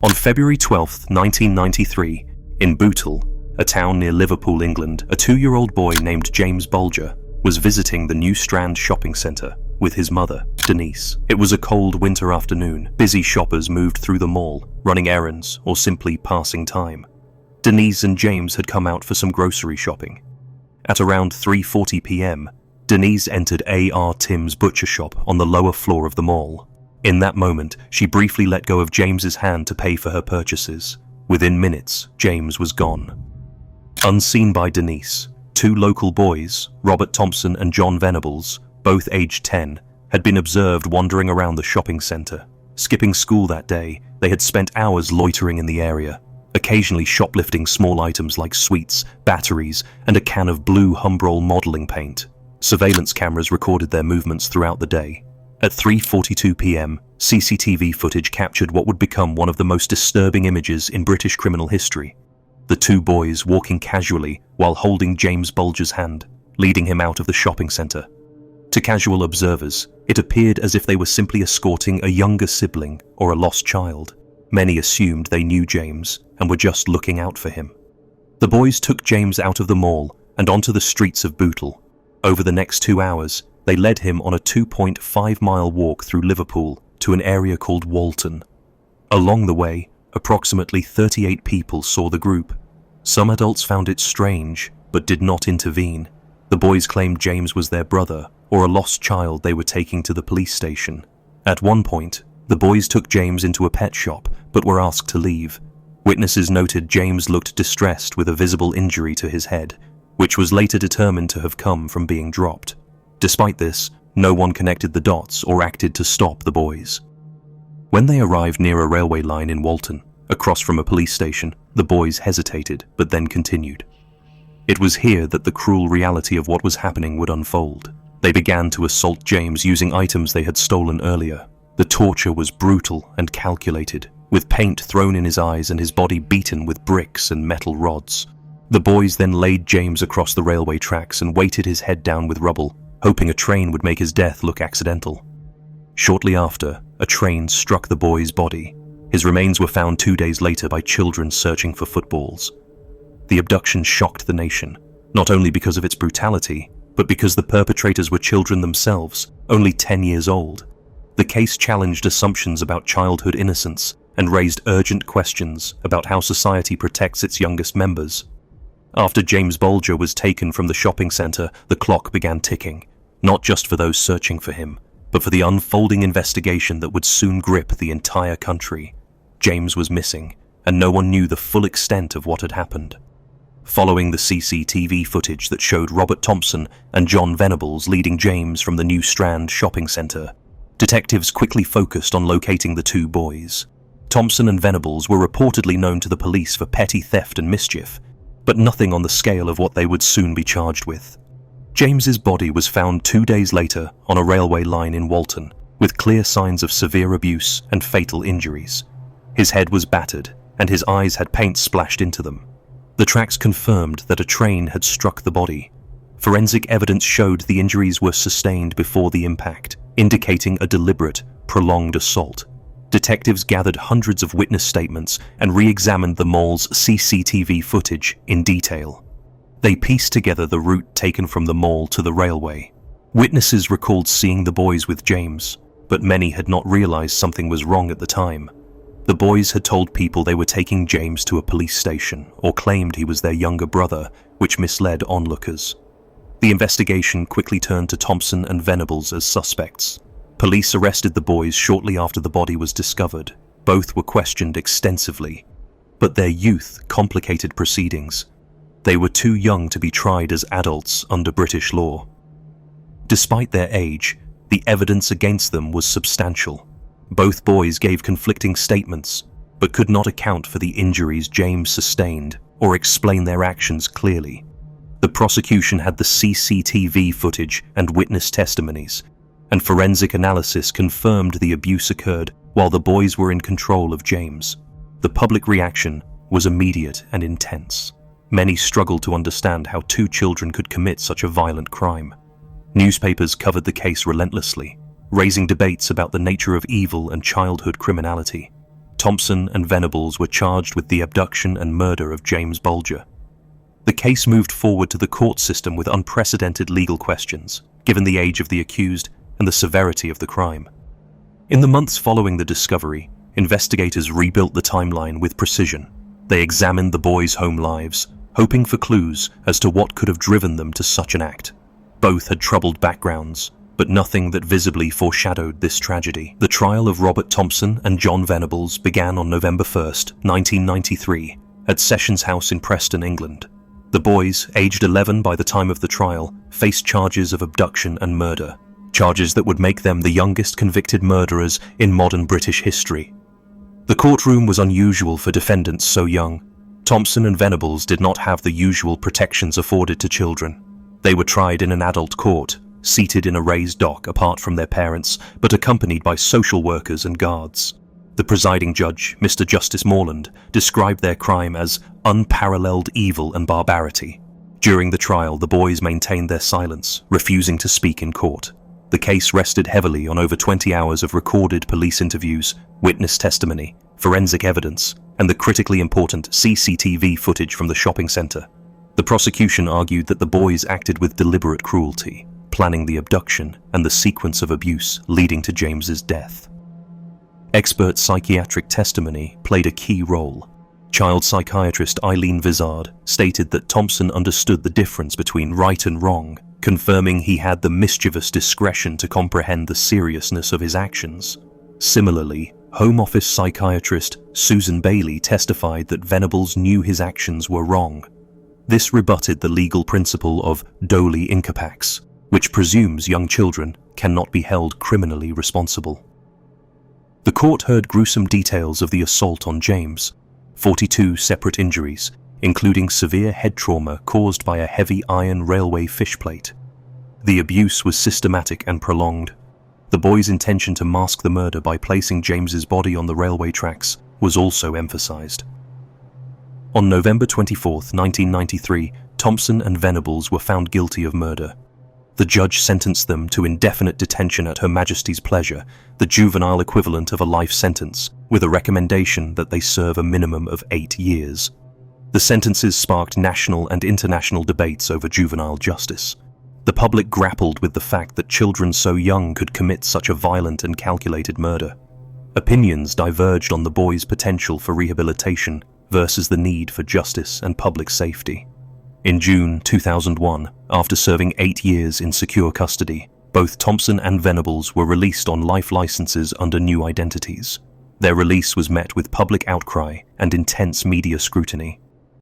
On February 12, 1993, in Bootle, a town near Liverpool, England, a 2-year-old boy named James Bulger was visiting the New Strand shopping centre with his mother, Denise. It was a cold winter afternoon. Busy shoppers moved through the mall, running errands or simply passing time. Denise and James had come out for some grocery shopping. At around 3:40 p.m, Denise entered A.R. Tim's butcher shop on the lower floor of the mall. In that moment, she briefly let go of James's hand to pay for her purchases. Within minutes, James was gone. Unseen by Denise, 2 local boys, Robert Thompson and Jon Venables, both aged 10, had been observed wandering around the shopping centre. Skipping school that day, they had spent hours loitering in the area, occasionally shoplifting small items like sweets, batteries, and a can of blue Humbrol modelling paint. Surveillance cameras recorded their movements throughout the day. At 3:42 p.m, CCTV footage captured what would become one of the most disturbing images in British criminal history. The 2 boys walking casually while holding James Bulger's hand, leading him out of the shopping centre. To casual observers, it appeared as if they were simply escorting a younger sibling or a lost child. Many assumed they knew James and were just looking out for him. The boys took James out of the mall and onto the streets of Bootle. Over the next 2 hours, they led him on a 2.5-mile walk through Liverpool to an area called Walton. Along the way, approximately 38 people saw the group. Some adults found it strange, but did not intervene. The boys claimed James was their brother or a lost child they were taking to the police station. At one point, the boys took James into a pet shop, but were asked to leave. Witnesses noted James looked distressed with a visible injury to his head, which was later determined to have come from being dropped. Despite this, no one connected the dots or acted to stop the boys. When they arrived near a railway line in Walton, across from a police station, the boys hesitated, but then continued. It was here that the cruel reality of what was happening would unfold. They began to assault James using items they had stolen earlier. The torture was brutal and calculated, with paint thrown in his eyes and his body beaten with bricks and metal rods. The boys then laid James across the railway tracks and weighted his head down with rubble, hoping a train would make his death look accidental. Shortly after, a train struck the boy's body. His remains were found 2 days later by children searching for footballs. The abduction shocked the nation, not only because of its brutality, but because the perpetrators were children themselves, only 10 years old. The case challenged assumptions about childhood innocence and raised urgent questions about how society protects its youngest members. After James Bulger was taken from the shopping centre, the clock began ticking, not just for those searching for him, but for the unfolding investigation that would soon grip the entire country. James was missing, and no one knew the full extent of what had happened. Following the CCTV footage that showed Robert Thompson and Jon Venables leading James from the New Strand shopping centre, detectives quickly focused on locating the 2 boys. Thompson and Venables were reportedly known to the police for petty theft and mischief, but nothing on the scale of what they would soon be charged with. James's body was found 2 days later on a railway line in Walton, with clear signs of severe abuse and fatal injuries. His head was battered, and his eyes had paint splashed into them. The tracks confirmed that a train had struck the body. Forensic evidence showed the injuries were sustained before the impact, indicating a deliberate, prolonged assault. Detectives gathered hundreds of witness statements and re-examined the mall's CCTV footage in detail. They pieced together the route taken from the mall to the railway. Witnesses recalled seeing the boys with James, but many had not realized something was wrong at the time. The boys had told people they were taking James to a police station or claimed he was their younger brother, which misled onlookers. The investigation quickly turned to Thompson and Venables as suspects. Police arrested the boys shortly after the body was discovered. Both were questioned extensively, but their youth complicated proceedings. They were too young to be tried as adults under British law. Despite their age, the evidence against them was substantial. Both boys gave conflicting statements, but could not account for the injuries James sustained or explain their actions clearly. The prosecution had the CCTV footage and witness testimonies, and forensic analysis confirmed the abuse occurred while the boys were in control of James. The public reaction was immediate and intense. Many struggled to understand how 2 children could commit such a violent crime. Newspapers covered the case relentlessly, raising debates about the nature of evil and childhood criminality. Thompson and Venables were charged with the abduction and murder of James Bulger. The case moved forward to the court system with unprecedented legal questions, given the age of the accused and the severity of the crime. In the months following the discovery, investigators rebuilt the timeline with precision. They examined the boys' home lives, hoping for clues as to what could have driven them to such an act. Both had troubled backgrounds, but nothing that visibly foreshadowed this tragedy. The trial of Robert Thompson and Jon Venables began on November 1st, 1993, at Sessions House in Preston, England. The boys, aged 11 by the time of the trial, faced charges of abduction and murder, charges that would make them the youngest convicted murderers in modern British history. The courtroom was unusual for defendants so young. Thompson and Venables did not have the usual protections afforded to children. They were tried in an adult court, seated in a raised dock apart from their parents, but accompanied by social workers and guards. The presiding judge, Mr. Justice Morland, described their crime as unparalleled evil and barbarity. During the trial, the boys maintained their silence, refusing to speak in court. The case rested heavily on over 20 hours of recorded police interviews, witness testimony, forensic evidence, and the critically important CCTV footage from the shopping centre. The prosecution argued that the boys acted with deliberate cruelty, planning the abduction and the sequence of abuse leading to James's death. Expert psychiatric testimony played a key role. Child psychiatrist Eileen Vizard stated that Thompson understood the difference between right and wrong, confirming he had the mischievous discretion to comprehend the seriousness of his actions. Similarly, Home Office psychiatrist Susan Bailey testified that Venables knew his actions were wrong. This rebutted the legal principle of doli incapax, which presumes young children cannot be held criminally responsible. The court heard gruesome details of the assault on James, 42 separate injuries, including severe head trauma caused by a heavy iron railway fishplate. The abuse was systematic and prolonged. The boys' intention to mask the murder by placing James's body on the railway tracks was also emphasized. On November 24, 1993, Thompson and Venables were found guilty of murder. The judge sentenced them to indefinite detention at Her Majesty's pleasure, the juvenile equivalent of a life sentence, with a recommendation that they serve a minimum of 8 years. The sentences sparked national and international debates over juvenile justice. The public grappled with the fact that children so young could commit such a violent and calculated murder. Opinions diverged on the boys' potential for rehabilitation versus the need for justice and public safety. In June 2001, after serving 8 years in secure custody, both Thompson and Venables were released on life licenses under new identities. Their release was met with public outcry and intense media scrutiny.